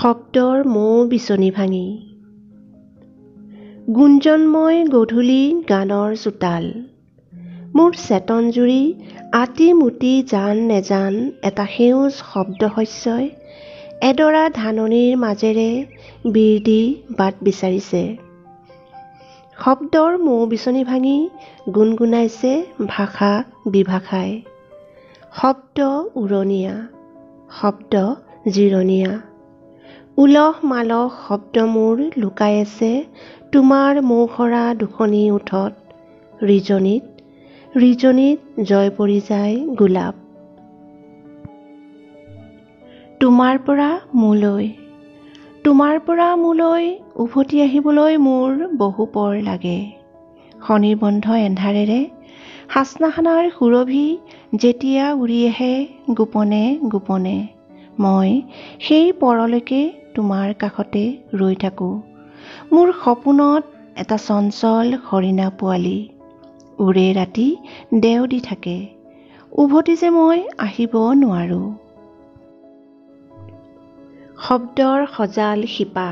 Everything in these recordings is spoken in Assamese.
শব্দৰ মৌ বিচনি ভাঙি। গুঞ্জনময় গধূলি গানৰ চোতাল। মোৰ চেতন জুৰি আতিমুতি জান নেজান এটা সেউজ শব্দশস্যই এডৰা ধাননিৰ মাজেৰে বিৰ দি বাট বিচাৰিছে। শব্দৰ মৌ বিচনি ভাঙি গুণগুণাইছে ভাষা বিভাষাই। শব্দ উৰণীয়া, শব্দ জিৰণীয়া। উলহ মালহ শব্দ মোৰ লুকাই আছে তোমাৰ মৌসৰা দুখনি ওঠত। ৰিজনিত ৰিজনিত জয় পৰি যায় গোলাপ। তোমাৰ পৰা মোলৈ, তোমাৰ পৰা মোলৈ উভতি আহিবলৈ মোৰ বহু পৰ লাগে। শনিৰ্বন্ধ এন্ধাৰেৰে হাচনাহানাৰ সুৰভি যেতিয়া উৰি আহে গোপনে গোপনে, মই সেই পৰলৈকে তোমাৰ কাষতে ৰৈ থাকোঁ। মোৰ সপোনত এটা চঞ্চল হৰিণা পোৱালি উৰে ৰাতি দেও দি থাকে, উভতি যে মই আহিব নোৱাৰোঁ। শব্দৰ সজাল শিপা।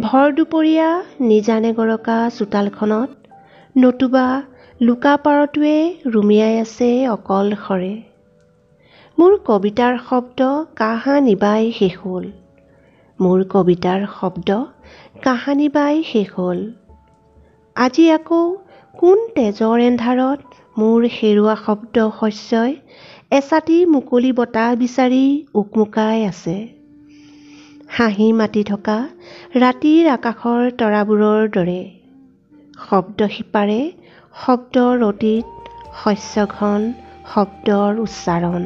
ভৰ দুপৰীয়া নিজানে গৰকা চোতালখনত নতুবা লুকা পাৰটোৱে ৰুমিয়াই আছে অকলশৰে। মোৰ কবিতাৰ শব্দ কাহানিবাই শেষ হ'ল, মোৰ কবিতাৰ শব্দ কাহানিবাই শেষ হ'ল। আজি আকৌ কোন তেজৰ এন্ধাৰত মোৰ হেৰুৱা শব্দ শস্যই এচাতি মুকলি বতাহ বিচাৰি উকমুকাই আছে। হাঁহি মাতি থকা ৰাতিৰ আকাশৰ তৰাবোৰৰ দৰে। শব্দ শিপাৰে শব্দৰ অতীত, শস্যঘন শব্দৰ উচ্চাৰণ।